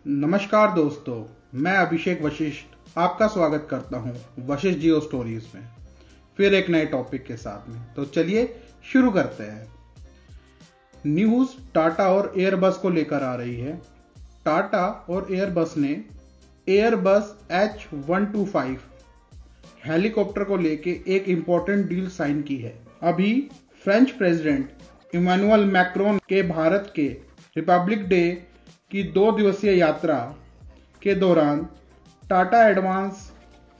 नमस्कार दोस्तों, मैं अभिषेक वशिष्ठ आपका स्वागत करता हूं वशिष्ठ जियो स्टोरीज में फिर एक नए टॉपिक के साथ में। तो चलिए शुरू करते हैं। न्यूज टाटा और एयरबस को लेकर आ रही है। टाटा और एयरबस ने एयरबस H125 हेलीकॉप्टर को लेके एक इंपॉर्टेंट डील साइन की है। अभी फ्रेंच प्रेसिडेंट इमैनुअल मैक्रोन के भारत के रिपब्लिक डे की 2 दिवसीय यात्रा के दौरान टाटा एडवांस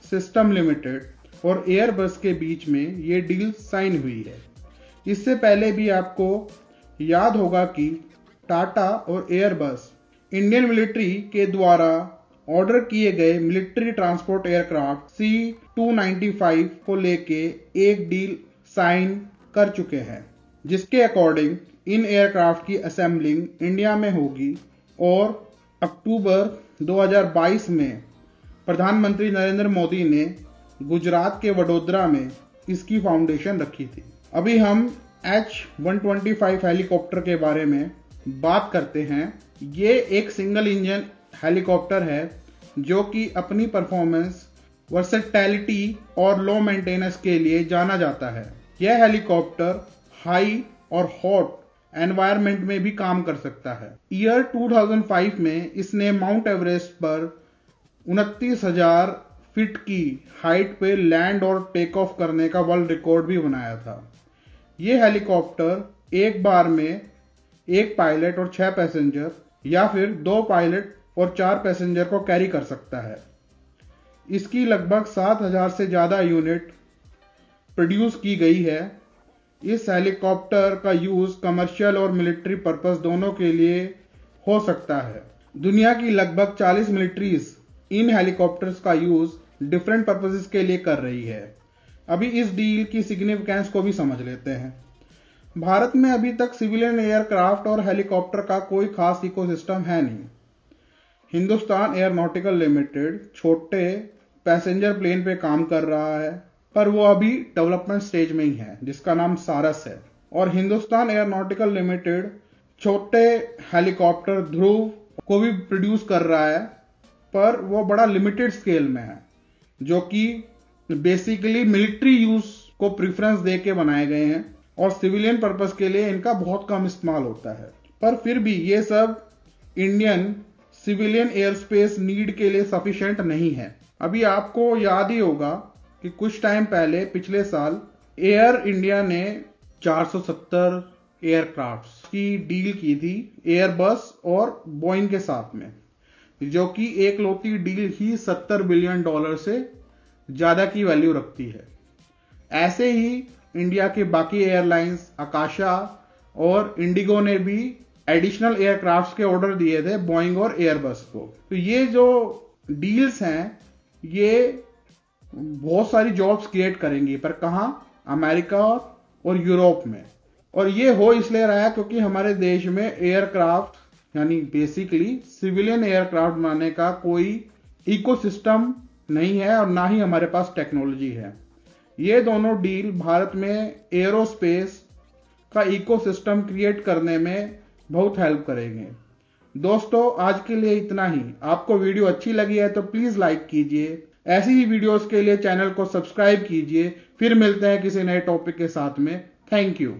सिस्टम लिमिटेड और एयरबस के बीच में ये डील साइन हुई है। इससे पहले भी आपको याद होगा कि टाटा और एयरबस इंडियन मिलिट्री के द्वारा ऑर्डर किए गए मिलिट्री ट्रांसपोर्ट एयरक्राफ्ट C295 को लेके एक डील साइन कर चुके हैं, जिसके अकॉर्डिंग इन एयरक्राफ्ट की असेंबलिंग इंडिया में होगी और अक्टूबर 2022 में प्रधानमंत्री नरेंद्र मोदी ने गुजरात के वडोदरा में इसकी फाउंडेशन रखी थी। अभी हम H125 हेलीकॉप्टर के बारे में बात करते हैं। ये एक सिंगल इंजन हेलीकॉप्टर है जो कि अपनी परफॉर्मेंस, वर्सेटैलिटी और लो मेंटेनेंस के लिए जाना जाता है। यह हेलीकॉप्टर हाई और हॉट एनवायरनमेंट में भी काम कर सकता है। ईयर 2005 में इसने माउंट एवरेस्ट पर 29,000 फीट की हाइट पे लैंड और टेक ऑफ करने का वर्ल्ड रिकॉर्ड भी बनाया था। यह हेलीकॉप्टर एक बार में एक पायलट और 6 पैसेंजर या फिर 2 पायलट और 4 पैसेंजर को कैरी कर सकता है। इसकी लगभग 7,000 से ज्यादा यूनिट प्रोड्यूस की गई है। इस हेलीकॉप्टर का यूज कमर्शियल और मिलिट्री पर्पस दोनों के लिए हो सकता है। दुनिया की लगभग 40 मिलिट्रीज इन हेलीकॉप्टर्स का यूज डिफरेंट पर्पसेस के लिए कर रही है। अभी इस डील की सिग्निफिकेंस को भी समझ लेते हैं। भारत में अभी तक सिविलियन एयरक्राफ्ट और हेलीकॉप्टर का कोई खास इकोसिस्टम है नहीं। हिंदुस्तान एयरोनॉटिकल लिमिटेड छोटे पैसेंजर प्लेन पे काम कर रहा है, पर वो अभी डेवलपमेंट स्टेज में ही है, जिसका नाम सारस है। और हिंदुस्तान एयरोनॉटिकल लिमिटेड छोटे हेलीकॉप्टर ध्रुव को भी प्रोड्यूस कर रहा है, पर वो बड़ा लिमिटेड स्केल में है, जो कि बेसिकली मिलिट्री यूज को प्रेफरेंस दे के बनाए गए हैं और सिविलियन पर्पस के लिए इनका बहुत कम इस्तेमाल होता है। पर फिर भी ये सब Indian civilian air space need के लिए सफिशिएंट नहीं है। अभी आपको याद ही होगा कि कुछ टाइम पहले पिछले साल एयर इंडिया ने 470 एयरक्राफ्ट की डील की थी एयरबस और बोइंग के साथ में, जो कि एक लौती डील ही $70 बिलियन से ज्यादा की वैल्यू रखती है। ऐसे ही इंडिया के बाकी एयरलाइंस आकाशा और इंडिगो ने भी एडिशनल एयरक्राफ्ट के ऑर्डर दिए थे बोइंग और एयरबस को। तो ये जो डील्स हैं ये बहुत सारी जॉब्स क्रिएट करेंगी, पर कहां? अमेरिका और यूरोप में। और ये हो इसलिए रहा है क्योंकि हमारे देश में एयरक्राफ्ट यानी बेसिकली सिविलियन एयरक्राफ्ट बनाने का कोई इकोसिस्टम नहीं है और ना ही हमारे पास टेक्नोलॉजी है। ये दोनों डील भारत में एरोस्पेस का इकोसिस्टम क्रिएट करने में बहुत हेल्प करेंगे। दोस्तों, आज के लिए इतना ही। आपको वीडियो अच्छी लगी है तो प्लीज लाइक कीजिए। ऐसी ही वीडियोस के लिए चैनल को सब्सक्राइब कीजिए। फिर मिलते हैं किसी नए टॉपिक के साथ में। Thank you.